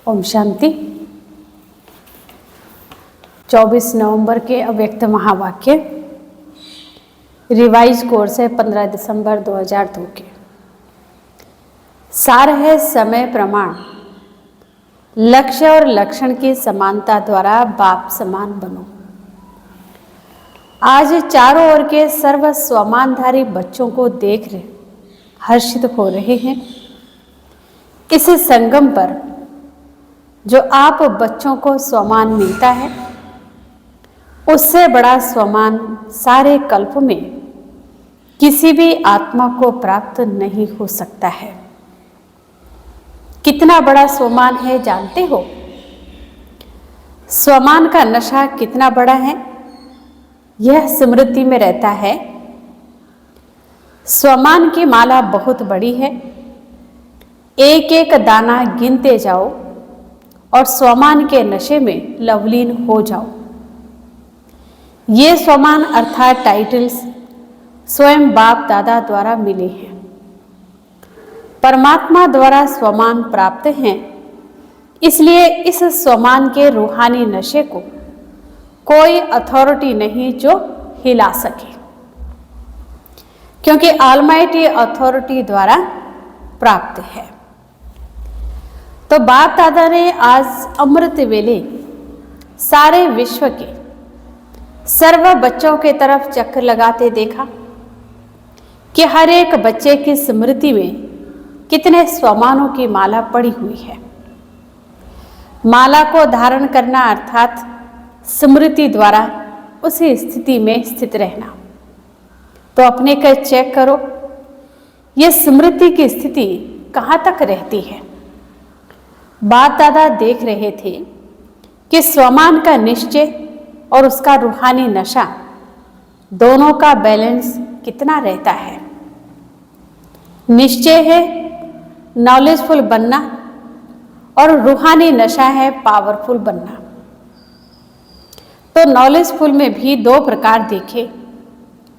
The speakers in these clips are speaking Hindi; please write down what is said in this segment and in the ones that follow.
ओम शांति। 24 नवंबर के अव्यक्त महावाक्य रिवाइज कोर्स है 15 दिसंबर 2002 के। सार है समय प्रमाण, लक्ष्य और लक्षण की समानता द्वारा बाप समान बनो। आज चारों ओर के सर्व स्वमानधारी बच्चों को देख रहे हर्षित हो रहे हैं। इस संगम पर जो आप बच्चों को स्वमान मिलता है, उससे बड़ा स्वमान सारे कल्प में किसी भी आत्मा को प्राप्त नहीं हो सकता है। कितना बड़ा स्वमान है जानते हो? स्वमान का नशा कितना बड़ा है यह स्मृति में रहता है। स्वमान की माला बहुत बड़ी है, एक एक दाना गिनते जाओ और स्वमान के नशे में लवलीन हो जाओ। ये स्वमान अर्थात टाइटल्स स्वयं बाप दादा द्वारा मिले हैं, परमात्मा द्वारा स्वमान प्राप्त हैं। इसलिए इस स्वमान के रूहानी नशे को कोई अथॉरिटी नहीं जो हिला सके, क्योंकि ऑलमाइटी अथॉरिटी द्वारा प्राप्त है। तो बाप दादा ने आज अमृत वेले सारे विश्व के सर्व बच्चों के तरफ चक्कर लगाते देखा कि हर एक बच्चे की स्मृति में कितने स्वमानों की माला पड़ी हुई है। माला को धारण करना अर्थात स्मृति द्वारा उसी स्थिति में स्थित रहना। तो अपने को चेक करो, ये स्मृति की स्थिति कहाँ तक रहती है। बाप दादा देख रहे थे कि स्वमान का निश्चय और उसका रूहानी नशा दोनों का बैलेंस कितना रहता है। निश्चय है नॉलेजफुल बनना और रूहानी नशा है पावरफुल बनना। तो नॉलेजफुल में भी दो प्रकार देखे,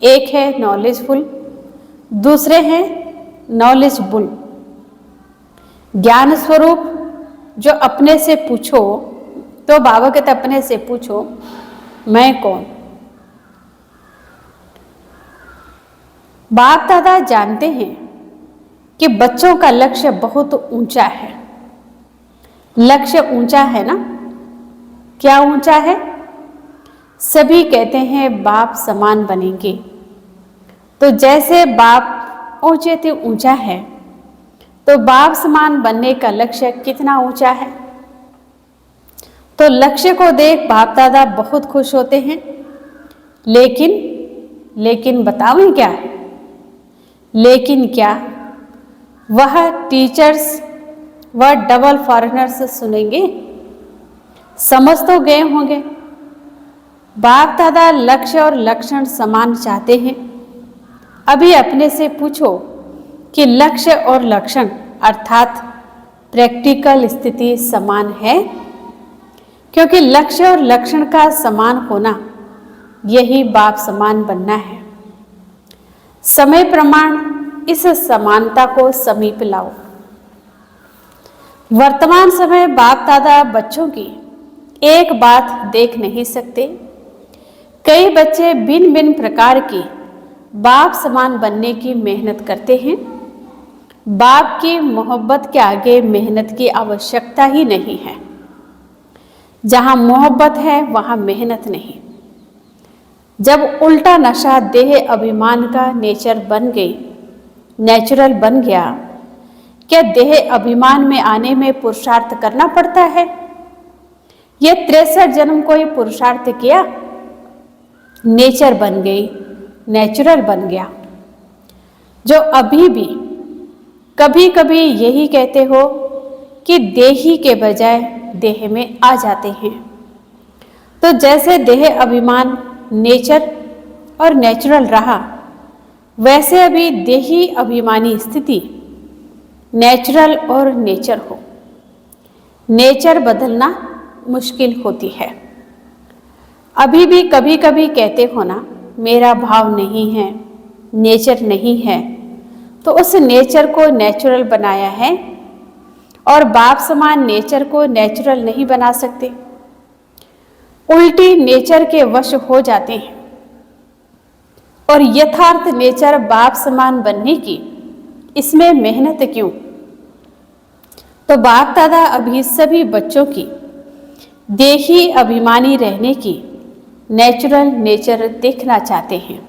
एक है नॉलेजफुल, दूसरे हैं नॉलेजबुल। ज्ञान स्वरूप जो अपने से पूछो, तो बाबा कहते अपने से पूछो मैं कौन। बाप दादा जानते हैं कि बच्चों का लक्ष्य बहुत ऊंचा है। लक्ष्य ऊंचा है ना? क्या ऊंचा है? सभी कहते हैं बाप समान बनेंगे। तो जैसे बाप ऊंचे थे ऊंचा है, तो बाप समान बनने का लक्ष्य कितना ऊंचा है। तो लक्ष्य को देख बाप दादा बहुत खुश होते हैं। लेकिन बताऊं क्या? लेकिन क्या वह टीचर्स व डबल फॉरेनर्स सुनेंगे? समझ तो गए होंगे। बाप दादा लक्ष्य और लक्षण समान चाहते हैं। अभी अपने से पूछो कि लक्ष्य और लक्षण अर्थात प्रैक्टिकल स्थिति समान है, क्योंकि लक्ष्य और लक्षण का समान होना यही बाप समान बनना है। समय प्रमाण इस समानता को समीप लाओ। वर्तमान समय बाप दादा बच्चों की एक बात देख नहीं सकते। कई बच्चे भिन्न भिन्न प्रकार की बाप समान बनने की मेहनत करते हैं। बाप की मोहब्बत के आगे मेहनत की आवश्यकता ही नहीं है। जहाँ मोहब्बत है वहाँ मेहनत नहीं। जब उल्टा नशा देह अभिमान का नेचुरल बन गया, क्या देह अभिमान में आने में पुरुषार्थ करना पड़ता है? ये 63 जन्म कोई पुरुषार्थ किया? नेचर बन गई, नेचुरल बन गया। जो अभी भी कभी कभी यही कहते हो कि देही के बजाय देह में आ जाते हैं। तो जैसे देह अभिमान नेचर और नेचुरल रहा, वैसे अभी देही अभिमानी स्थिति नेचुरल और नेचर हो। नेचर बदलना मुश्किल होती है। अभी भी कभी कभी कहते हो ना मेरा भाव नहीं है, नेचर नहीं है। तो उस नेचर को नेचुरल बनाया है और बाप समान नेचर को नेचुरल नहीं बना सकते, उल्टी नेचर के वश हो जाते हैं। और यथार्थ नेचर बाप समान बनने की इसमें मेहनत क्यों? तो बाप दादा अभी सभी बच्चों की देही अभिमानी रहने की नेचुरल नेचर देखना चाहते हैं।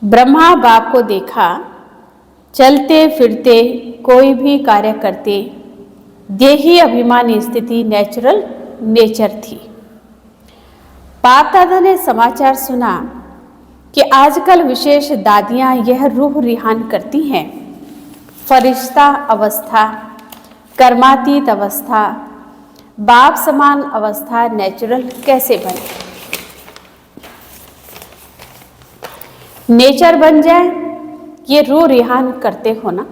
ब्रह्मा बाप को देखा चलते फिरते कोई भी कार्य करते, देही अभिमानी स्थिति नेचुरल नेचर थी। बाप दादा ने समाचार सुना कि आजकल विशेष दादियां यह रूह रिहान करती हैं, फरिश्ता अवस्था, कर्मातीत अवस्था, बाप समान अवस्था नेचुरल कैसे बने, नेचर बन जाए, ये रूह रिहान करते हो ना।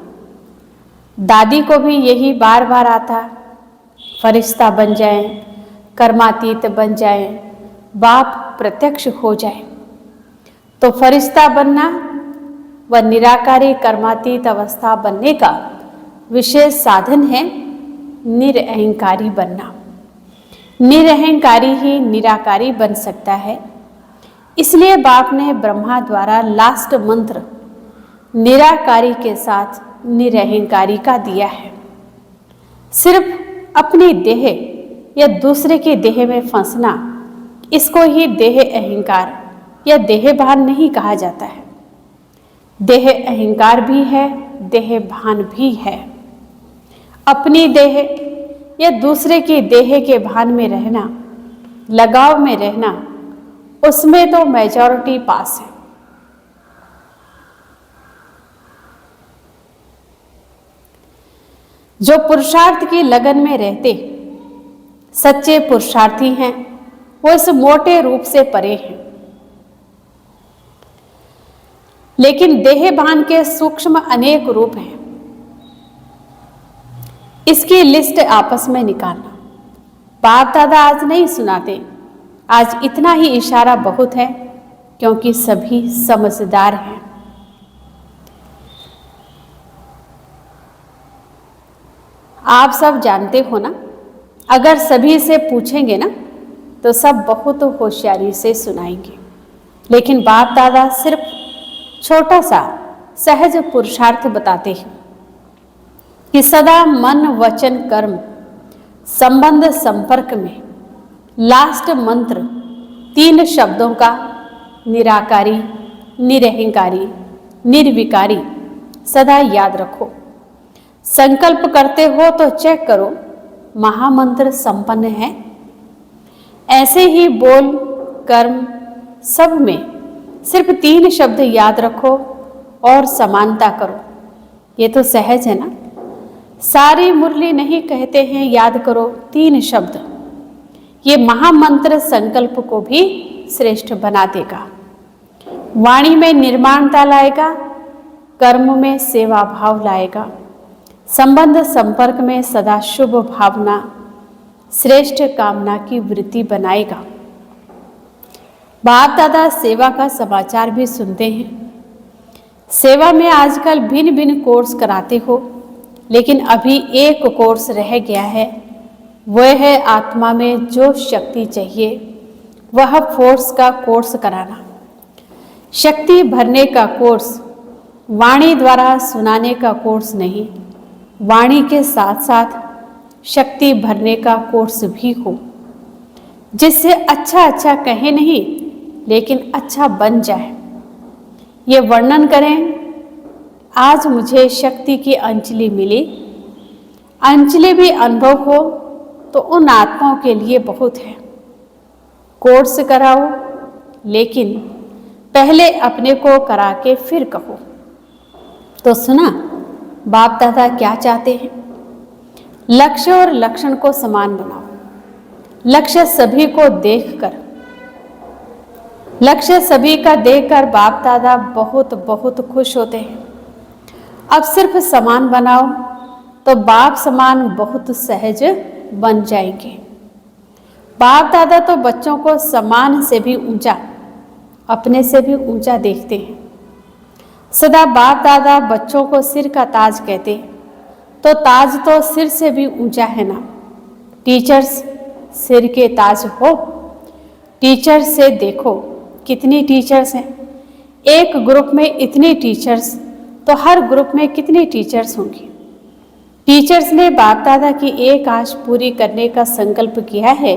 दादी को भी यही बार बार आता, फरिश्ता बन जाए, कर्मातीत बन जाए, बाप प्रत्यक्ष हो जाए। तो फरिश्ता बनना व निराकारी कर्मातीत अवस्था बनने का विशेष साधन है निरअहंकारी बनना। निरअहंकारी ही निराकारी बन सकता है। इसलिए बाप ने ब्रह्मा द्वारा लास्ट मंत्र निराकारी के साथ निरअहंकारी का दिया है। सिर्फ अपनी देह या दूसरे की देह में फंसना, इसको ही देह अहंकार या देह भान नहीं कहा जाता है। देह अहंकार भी है, देह भान भी है। अपनी देह या दूसरे की देह के भान में रहना, लगाव में रहना, उसमें तो मेजॉरिटी पास है। जो पुरुषार्थ की लगन में रहते सच्चे पुरुषार्थी हैं, वो इस मोटे रूप से परे हैं। लेकिन देह भान के सूक्ष्म अनेक रूप हैं। इसकी लिस्ट आपस में निकालना। बाप दादा आज नहीं सुनाते, आज इतना ही इशारा बहुत है, क्योंकि सभी समझदार हैं। आप सब जानते हो ना, अगर सभी से पूछेंगे ना तो सब बहुत होशियारी से सुनाएंगे। लेकिन बाप दादा सिर्फ छोटा सा सहज पुरुषार्थ बताते हैं कि सदा मन वचन कर्म संबंध संपर्क में लास्ट मंत्र 3 शब्दों का निराकारी, निरअहंकारी, निर्विकारी सदा याद रखो। संकल्प करते हो तो चेक करो महामंत्र संपन्न है। ऐसे ही बोल कर्म सब में सिर्फ 3 शब्द याद रखो और समानता करो। ये तो सहज है ना। सारी मुरली नहीं कहते हैं याद करो 3 शब्द। ये महामंत्र संकल्प को भी श्रेष्ठ बना देगा। वाणी में निर्माणता लाएगा, कर्म में सेवा भाव लाएगा, संबंध संपर्क में सदा शुभ भावना, श्रेष्ठ कामना की वृत्ति बनाएगा। बाप दादा सेवा का समाचार भी सुनते हैं। सेवा में आजकल भिन्न भिन्न कोर्स कराते हो, लेकिन अभी एक कोर्स रह गया है, वह है आत्मा में जो शक्ति चाहिए वह फोर्स का कोर्स कराना। शक्ति भरने का कोर्स वाणी द्वारा सुनाने का कोर्स नहीं, वाणी के साथ साथ शक्ति भरने का कोर्स भी हो, जिससे अच्छा अच्छा कहे नहीं लेकिन अच्छा बन जाए। ये वर्णन करें, आज मुझे शक्ति की अंजलि मिली। अंजलि भी अनुभव हो तो उन आत्माओं के लिए बहुत है। कोर्स कराओ, लेकिन पहले अपने को करा के फिर कहो। तो सुना बाप दादा क्या चाहते हैं? लक्ष्य और लक्षण को समान बनाओ। लक्ष्य सभी को देखकर, लक्ष्य सभी का देखकर बाप दादा बहुत बहुत खुश होते हैं। अब सिर्फ समान बनाओ तो बाप समान बहुत सहज बन जाएंगे। बाप दादा तो बच्चों को समान से भी ऊंचा, अपने से भी ऊंचा देखते हैं। सदा बाप दादा बच्चों को सिर का ताज कहते, तो ताज तो सिर से भी ऊंचा है ना। टीचर्स सिर के ताज हो। टीचर्स से देखो कितनी टीचर्स हैं। एक ग्रुप में इतनी टीचर्स तो हर ग्रुप में कितनी टीचर्स होंगी। टीचर्स ने बाप दादा की एक आश पूरी करने का संकल्प किया है,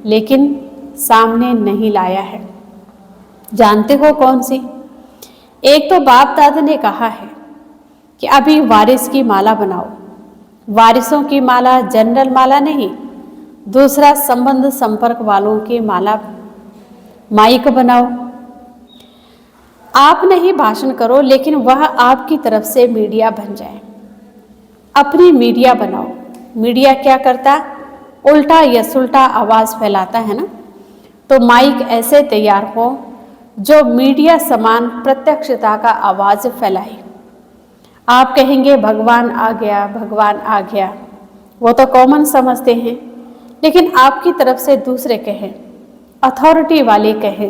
लेकिन सामने नहीं लाया है। जानते हो कौन सी? एक तो बाप दादा ने कहा है कि अभी वारिस की माला बनाओ। वारिसों की माला जनरल माला नहीं, दूसरा संबंध संपर्क वालों की माला माइक बनाओ। आप नहीं भाषण करो, लेकिन वह आपकी तरफ से मीडिया बन जाए। अपनी मीडिया बनाओ। मीडिया क्या करता? उल्टा या सुल्टा आवाज फैलाता है ना। तो माइक ऐसे तैयार हो जो मीडिया समान प्रत्यक्षता का आवाज फैलाए। आप कहेंगे भगवान आ गया, भगवान आ गया, वो तो कॉमन समझते हैं, लेकिन आपकी तरफ से दूसरे कहें, अथॉरिटी वाले कहें,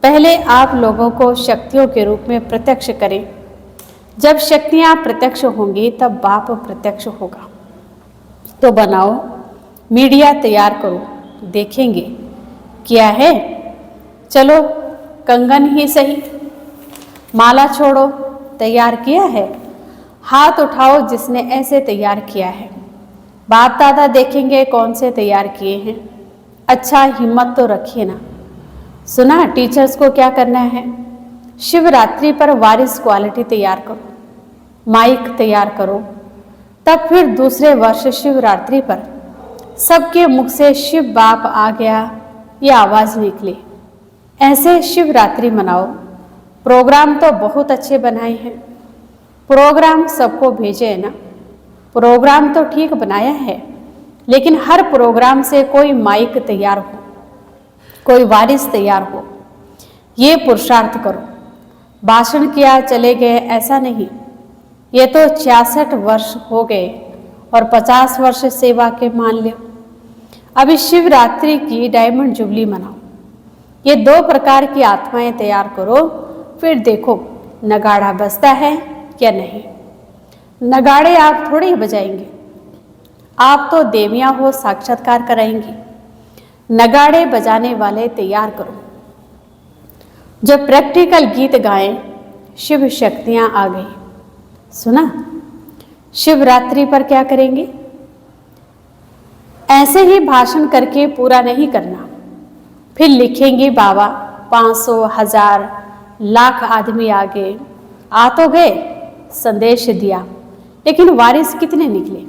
पहले आप लोगों को शक्तियों के रूप में प्रत्यक्ष करें। जब शक्तियां प्रत्यक्ष होंगी तब बाप प्रत्यक्ष होगा। तो बनाओ, मीडिया तैयार करो, देखेंगे क्या है। चलो कंगन ही सही, माला छोड़ो, तैयार किया है, हाथ उठाओ जिसने ऐसे तैयार किया है। बाप दादा देखेंगे कौन से तैयार किए हैं। अच्छा हिम्मत तो रखिए ना। सुना टीचर्स को क्या करना है? शिवरात्रि पर वारिस क्वालिटी तैयार करो, माइक तैयार करो, तब फिर दूसरे वर्ष शिवरात्रि पर सबके मुख से शिव बाप आ गया ये आवाज निकले। ऐसे शिवरात्रि मनाओ। प्रोग्राम तो बहुत अच्छे बनाए हैं, प्रोग्राम सबको भेजे है ना। प्रोग्राम तो ठीक बनाया है, लेकिन हर प्रोग्राम से कोई माइक तैयार हो, कोई वारिस तैयार हो। ये पुरुषार्थ करो। भाषण किया चले गए ऐसा नहीं। ये तो 66 वर्ष हो गए और 50 वर्ष सेवा के मान लो। अभी शिवरात्रि की डायमंड जुबली मनाओ। ये 2 प्रकार की आत्माएं तैयार करो, फिर देखो नगाड़ा बजता है क्या नहीं। नगाड़े आप थोड़े ही बजाएंगे, आप तो देवियां हो साक्षात्कार कराएंगी। नगाड़े बजाने वाले तैयार करो जो प्रैक्टिकल गीत गाएं। शिव शक्तियां आ गई। सुना शिवरात्रि पर क्या करेंगे? ऐसे ही भाषण करके पूरा नहीं करना, फिर लिखेंगे बाबा 500, 1000, लाख आदमी आ गए, आ तो गए, संदेश दिया, लेकिन वारिस कितने निकले,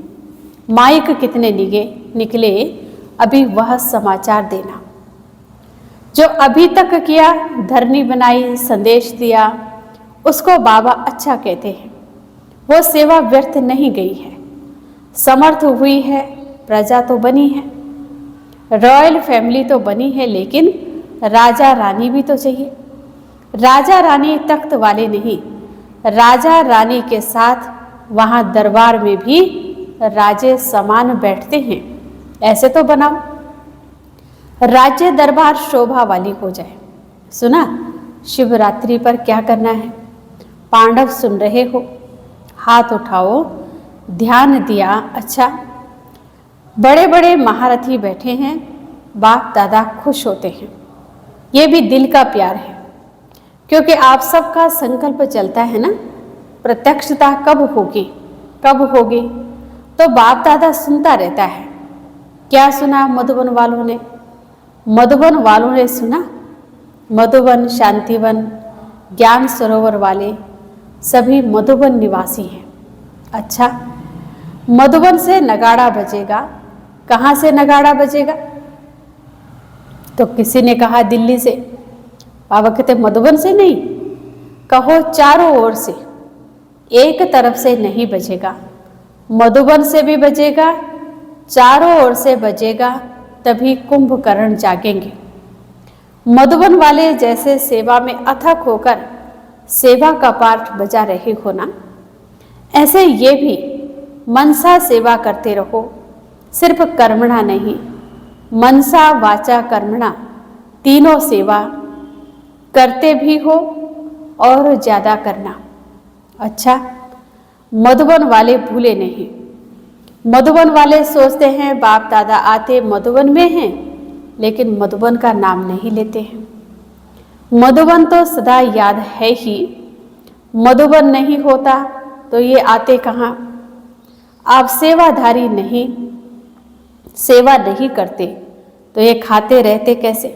माइक कितने निकले, अभी वह समाचार देना। जो अभी तक किया, धरनी बनाई, संदेश दिया, उसको बाबा अच्छा कहते हैं। वो सेवा व्यर्थ नहीं गई है, समर्थ हुई है, प्रजा तो बनी है, रॉयल फैमिली तो बनी है, लेकिन राजा रानी भी तो चाहिए। राजा रानी तख्त वाले नहीं, राजा रानी के साथ वहाँ दरबार में भी राजे समान बैठते हैं। ऐसे तो बनाओ, राज्य दरबार शोभा वाली हो जाए। सुना शिवरात्रि पर क्या करना है? पांडव सुन रहे हो, हाथ उठाओ, ध्यान दिया। अच्छा, बड़े बड़े महारथी बैठे हैं, बाप दादा खुश होते हैं। ये भी दिल का प्यार है, क्योंकि आप सबका संकल्प चलता है ना, प्रत्यक्षता कब होगी, कब होगी, तो बाप दादा सुनता रहता है। क्या सुना मधुबन वालों ने? मधुबन वालों ने सुना, मधुबन, शांतिवन, ज्ञान सरोवर वाले सभी मधुबन निवासी हैं। अच्छा, मधुबन से नगाड़ा बजेगा। कहाँ से नगाड़ा बजेगा? तो किसी ने कहा दिल्ली से। बाबा कहते मधुबन से नहीं, कहो चारों ओर से, एक तरफ से नहीं बजेगा। मधुबन से भी बजेगा, चारों ओर से बजेगा, तभी कुंभकर्ण जागेंगे। मधुबन वाले जैसे सेवा में अथक होकर सेवा का पाठ बजा रहे हो ना, ऐसे ये भी मनसा सेवा करते रहो। सिर्फ कर्मणा नहीं, मनसा वाचा कर्मणा तीनों सेवा करते भी हो और ज़्यादा करना। अच्छा, मधुबन वाले भूले नहीं, मधुबन वाले सोचते हैं बाप दादा आते मधुबन में हैं, लेकिन मधुबन का नाम नहीं लेते हैं। मधुबन तो सदा याद है ही, मधुबन नहीं होता तो ये आते कहाँ। आप सेवाधारी नहीं, सेवा नहीं करते तो ये खाते रहते कैसे।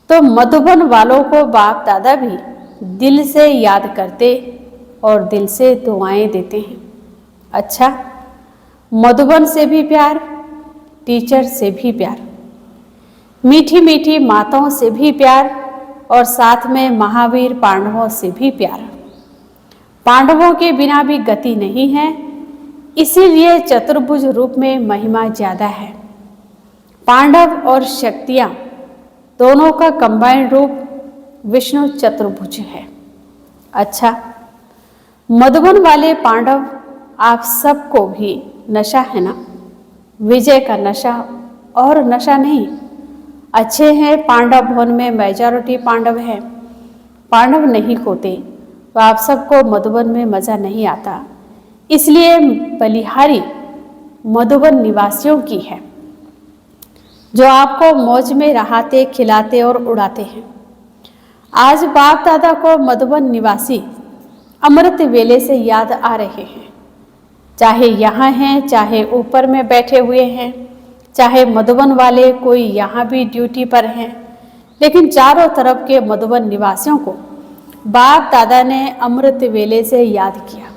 तो मधुबन वालों को बाप दादा भी दिल से याद करते और दिल से दुआएं देते हैं। अच्छा, मधुबन से भी प्यार, टीचर से भी प्यार, मीठी मीठी माताओं से भी प्यार, और साथ में महावीर पांडवों से भी प्यार। पांडवों के बिना भी गति नहीं है, इसीलिए चतुर्भुज रूप में महिमा ज्यादा है। पांडव और शक्तियां दोनों का कंबाइंड रूप विष्णु चतुर्भुज है। अच्छा, मधुबन वाले पांडव आप सबको भी नशा है ना, विजय का नशा और नशा नहीं। अच्छे हैं, पांडव भवन में मेजॉरिटी पांडव है। पांडव नहीं होते तो आप सबको मधुबन में मज़ा नहीं आता, इसलिए बलिहारी मधुबन निवासियों की है, जो आपको मौज में रहाते खिलाते और उड़ाते हैं। आज बाप दादा को मधुबन निवासी अमृत वेले से याद आ रहे हैं, चाहे यहाँ हैं, चाहे ऊपर में बैठे हुए हैं, चाहे मधुबन वाले कोई यहाँ भी ड्यूटी पर हैं, लेकिन चारों तरफ के मधुबन निवासियों को बाप दादा ने अमृत वेले से याद किया।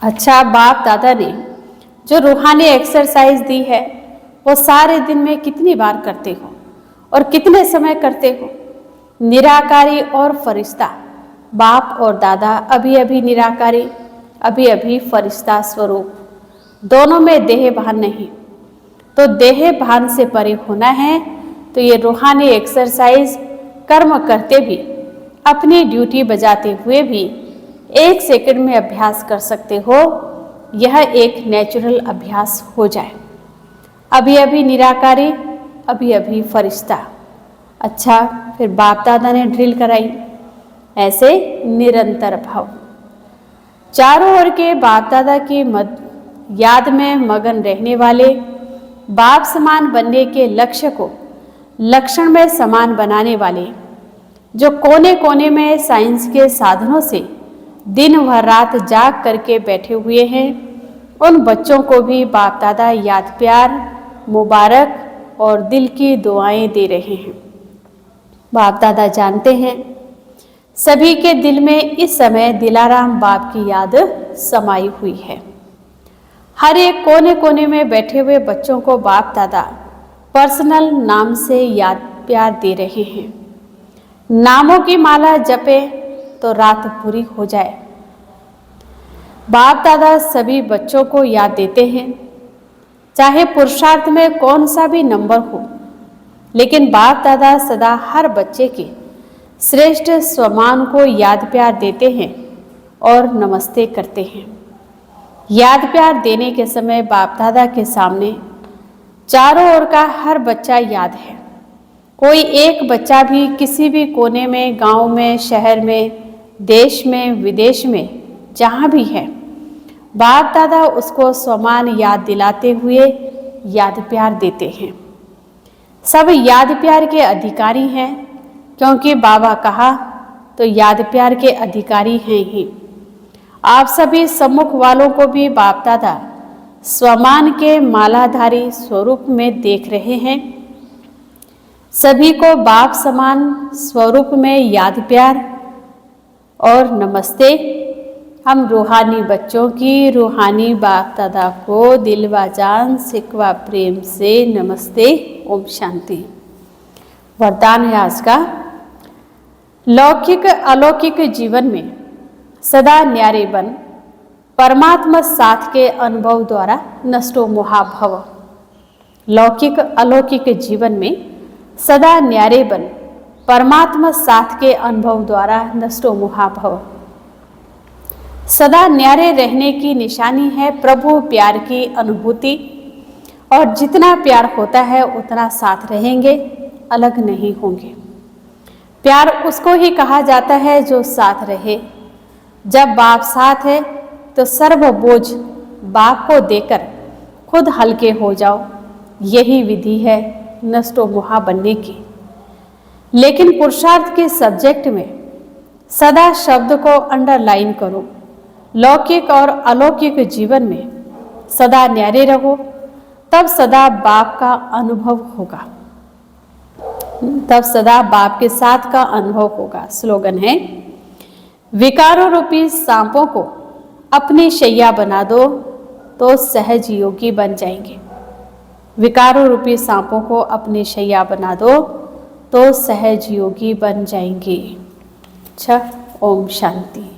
अच्छा, बाप दादा ने जो रूहानी एक्सरसाइज दी है वो सारे दिन में कितनी बार करते हो और कितने समय करते हो। निराकारी और फरिश्ता, बाप और दादा अभी अभी निराकारी, अभी अभी फरिश्ता स्वरूप, दोनों में देह भान नहीं। तो देह भान से परे होना है तो ये रूहानी एक्सरसाइज कर्म करते भी, अपनी ड्यूटी बजाते हुए भी 1 सेकंड में अभ्यास कर सकते हो। यह एक नेचुरल अभ्यास हो जाए। अभी अभी निराकारी, अभी अभी फरिश्ता। अच्छा, फिर बाप दादा ने ड्रिल कराई, ऐसे निरंतर भाव। चारों ओर के बाप दादा की याद में मगन रहने वाले, बाप समान बनने के लक्ष्य को लक्षण में समान बनाने वाले, जो कोने कोने में साइंस के साधनों से दिन व रात जाग करके बैठे हुए हैं, उन बच्चों को भी बाप दादा याद प्यार, मुबारक और दिल की दुआएं दे रहे हैं। बाप दादा जानते हैं सभी के दिल में इस समय दिलाराम बाप की याद समाई हुई है। हर एक कोने कोने में बैठे हुए बच्चों को बाप दादा पर्सनल नाम से याद प्यार दे रहे हैं। नामों की माला जपे तो रात पूरी हो जाए। बाप दादा सभी बच्चों को याद देते हैं, चाहे पुरुषार्थ में कौन सा भी नंबर हो, लेकिन बाप दादा सदा हर बच्चे के श्रेष्ठ स्वमान को याद प्यार देते हैं और नमस्ते करते हैं। याद प्यार देने के समय बाप दादा के सामने चारों ओर का हर बच्चा याद है। कोई एक बच्चा भी किसी भी कोने में, गांव में, शहर में, देश में, विदेश में, जहाँ भी है, बाप दादा उसको स्वमान याद दिलाते हुए याद प्यार देते हैं। सब याद प्यार के अधिकारी हैं, क्योंकि बाबा कहा तो याद प्यार के अधिकारी हैं ही। आप सभी सम्मुख वालों को भी बाप दादा स्वमान के मालाधारी स्वरूप में देख रहे हैं। सभी को बाप समान स्वरूप में याद प्यार और नमस्ते। हम रूहानी बच्चों की रूहानी बाप दादा को दिल व जान सिकवा प्रेम से नमस्ते, ओम शांति। वरदान है आज का, लौकिक अलौकिक जीवन में सदा न्यारे बन, परमात्मा साथ के अनुभव द्वारा नष्टो मोहाभव। लौकिक अलौकिक जीवन में सदा न्यारे बन, परमात्मा साथ के अनुभव द्वारा नष्टो मोहाभव। सदा न्यारे रहने की निशानी है प्रभु प्यार की अनुभूति, और जितना प्यार होता है उतना साथ रहेंगे, अलग नहीं होंगे। प्यार उसको ही कहा जाता है जो साथ रहे। जब बाप साथ है तो सर्व बोझ बाप को देकर खुद हल्के हो जाओ। यही विधि है नष्टो मुहा बनने की। लेकिन पुरुषार्थ के सब्जेक्ट में सदा शब्द को अंडरलाइन करो। लौकिक और अलौकिक जीवन में सदा न्यारे रहो, तब सदा बाप का अनुभव होगा, तब सदा बाप के साथ का अनुभव होगा। स्लोगन है, विकारों रूपी सांपों को अपनी शैया बना दो तो सहज योगी बन जाएंगे। विकारों रूपी सांपों को अपनी शैया बना दो तो सहज योगी बन जाएंगे। अच्छा, ओम शांति।